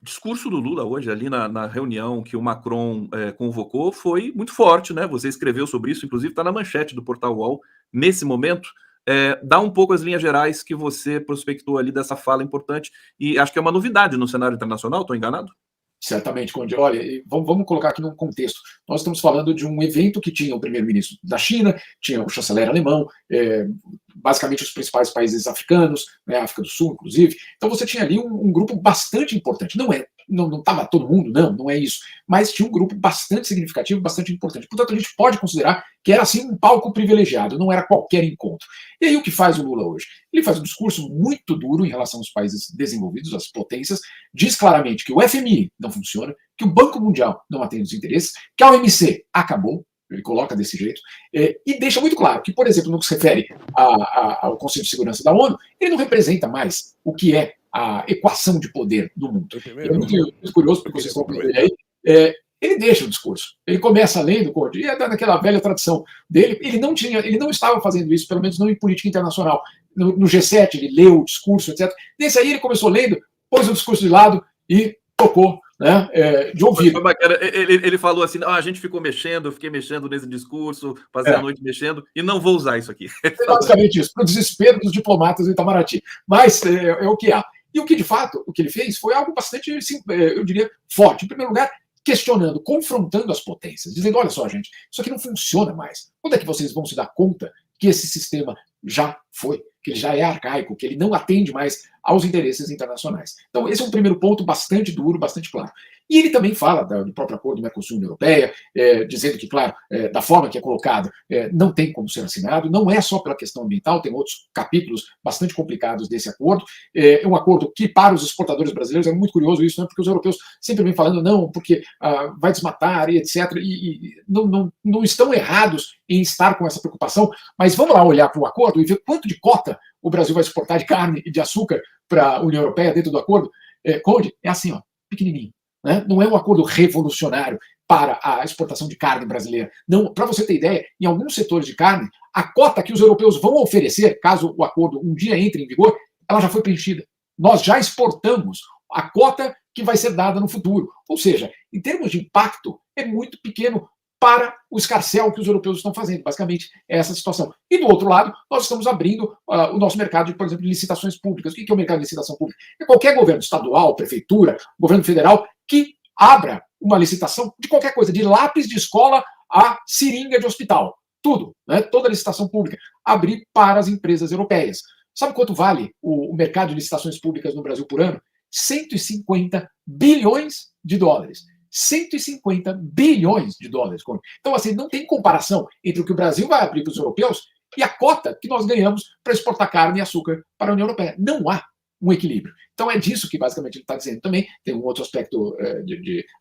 discurso do Lula hoje, ali na reunião que o Macron convocou, foi muito forte, né? Você escreveu sobre isso, inclusive está na manchete do Portal UOL. Nesse momento, dá um pouco as linhas gerais que você prospectou ali dessa fala importante, e acho que é uma novidade no cenário internacional, estou enganado? Certamente, Conde. Olha, vamos colocar aqui num contexto. Nós estamos falando de um evento que tinha o primeiro-ministro da China, tinha o chanceler alemão, basicamente os principais países africanos, né, África do Sul, inclusive. Então você tinha ali um grupo bastante importante. Não estava todo mundo, não é isso. Mas tinha um grupo bastante significativo, bastante importante. Portanto, a gente pode considerar que era assim um palco privilegiado, não era qualquer encontro. E aí o que faz o Lula hoje? Ele faz um discurso muito duro em relação aos países desenvolvidos, às potências, diz claramente que o FMI não funciona, que o Banco Mundial não atende os interesses, que a OMC acabou, ele coloca desse jeito, e deixa muito claro que, por exemplo, no que se refere ao Conselho de Segurança da ONU, ele não representa mais o que é a equação de poder do mundo. E é muito curioso, porque vocês estão vendo ele aí, ele deixa o discurso. Ele começa lendo, e é daquela velha tradição dele, ele não estava fazendo isso, pelo menos não em política internacional. No G7 ele leu o discurso, etc. Nesse aí ele começou lendo, pôs o discurso de lado e tocou, né, de ouvido. Ele falou assim, a gente ficou mexendo, eu fiquei mexendo nesse discurso, passei a noite mexendo, e não vou usar isso aqui. É basicamente isso, para o desespero dos diplomatas do Itamaraty. Mas é o que há. E o que, de fato, o que ele fez foi algo bastante, eu diria, forte. Em primeiro lugar, questionando, confrontando as potências, dizendo, olha só, gente, isso aqui não funciona mais. Quando é que vocês vão se dar conta que esse sistema já foi, que ele já é arcaico, que ele não atende mais aos interesses internacionais? Então, esse é um primeiro ponto bastante duro, bastante claro. E ele também fala do próprio acordo Mercosul-União Europeia, dizendo que, claro, da forma que é colocado, não tem como ser assinado, não é só pela questão ambiental, tem outros capítulos bastante complicados desse acordo. É um acordo que, para os exportadores brasileiros, é muito curioso isso, né? Porque os europeus sempre vêm falando, não, porque vai desmatar e etc. E não estão errados em estar com essa preocupação, mas vamos lá olhar para o acordo e ver quanto de cota o Brasil vai exportar de carne e de açúcar para a União Europeia dentro do acordo. Conde, é assim, ó, pequenininho. Né? Não é um acordo revolucionário para a exportação de carne brasileira. Não, para você ter ideia, em alguns setores de carne, a cota que os europeus vão oferecer, caso o acordo um dia entre em vigor, ela já foi preenchida. Nós já exportamos a cota que vai ser dada no futuro. Ou seja, em termos de impacto, é muito pequeno para o escarcéu que os europeus estão fazendo. Basicamente, é essa situação. E, do outro lado, nós estamos abrindo o nosso mercado, de, por exemplo, de licitações públicas. O que é o mercado de licitação pública? É qualquer governo estadual, prefeitura, governo federal, que abra uma licitação de qualquer coisa, de lápis de escola a seringa de hospital. Tudo, né? Toda licitação pública. Abrir para as empresas europeias. Sabe quanto vale o mercado de licitações públicas no Brasil por ano? 150 bilhões de dólares. 150 bilhões de dólares. Então, assim, não tem comparação entre o que o Brasil vai abrir para os europeus e a cota que nós ganhamos para exportar carne e açúcar para a União Europeia. Não há um equilíbrio. Então, é disso que basicamente ele está dizendo. Também tem um outro aspecto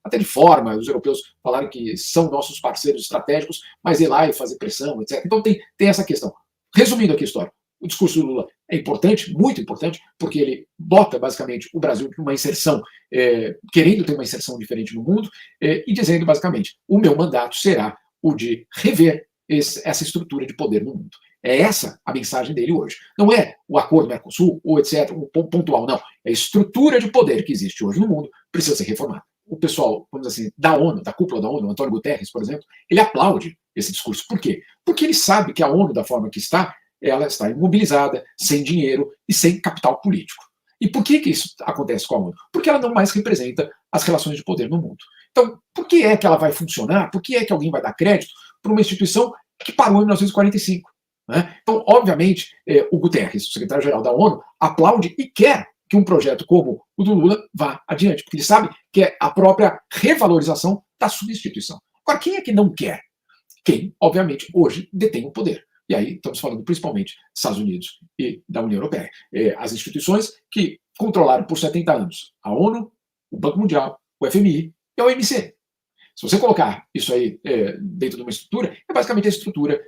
até de forma, os europeus falaram que são nossos parceiros estratégicos, mas ir lá e fazer pressão, etc. Então, tem essa questão. Resumindo aqui a história, o discurso do Lula é importante, muito importante, porque ele bota basicamente o Brasil numa inserção, querendo ter uma inserção diferente no mundo, e dizendo basicamente, o meu mandato será o de rever essa estrutura de poder no mundo. É essa a mensagem dele hoje. Não é o acordo Mercosul, ou etc., um pontual, não. É a estrutura de poder que existe hoje no mundo, precisa ser reformada. O pessoal, vamos dizer assim, da ONU, da cúpula da ONU, o Antônio Guterres, por exemplo, ele aplaude esse discurso. Por quê? Porque ele sabe que a ONU, da forma que está, ela está imobilizada, sem dinheiro e sem capital político. E por que isso acontece com a ONU? Porque ela não mais representa as relações de poder no mundo. Então, por que é que ela vai funcionar? Por que é que alguém vai dar crédito para uma instituição que parou em 1945? Né? Então, obviamente, o Guterres, o secretário-geral da ONU, aplaude e quer que um projeto como o do Lula vá adiante, porque ele sabe que é a própria revalorização da substituição. Agora, quem é que não quer? Quem, obviamente, hoje detém o poder. E aí estamos falando principalmente dos Estados Unidos e da União Europeia. As instituições que controlaram por 70 anos a ONU, o Banco Mundial, o FMI e a OMC. Se você colocar isso aí dentro de uma estrutura, é basicamente a estrutura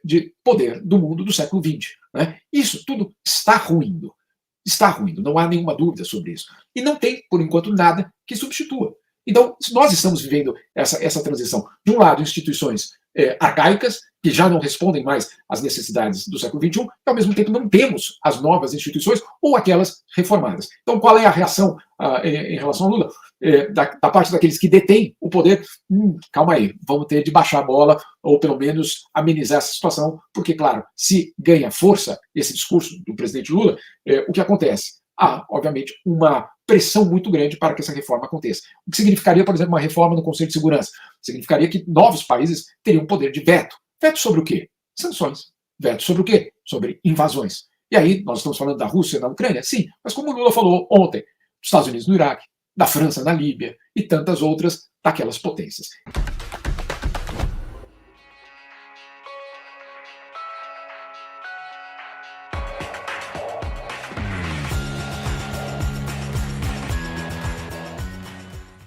de poder do mundo do século XX. Né? Isso tudo está ruindo. Está ruindo, não há nenhuma dúvida sobre isso. E não tem, por enquanto, nada que substitua. Então, nós estamos vivendo essa transição. De um lado, instituições arcaicas, que já não respondem mais às necessidades do século XXI, e ao mesmo tempo não temos as novas instituições ou aquelas reformadas. Então, qual é a reação em relação ao Lula? Da parte daqueles que detêm o poder, calma aí, vamos ter de baixar a bola, ou pelo menos amenizar essa situação, porque, claro, se ganha força esse discurso do presidente Lula, o que acontece? Há, obviamente, uma pressão muito grande para que essa reforma aconteça. O que significaria, por exemplo, uma reforma no Conselho de Segurança? Significaria que novos países teriam poder de veto. Veto sobre o quê? Sanções. Veto sobre o quê? Sobre invasões. E aí, nós estamos falando da Rússia na Ucrânia? Sim, mas como o Lula falou ontem, dos Estados Unidos no Iraque, da França na Líbia e tantas outras daquelas potências.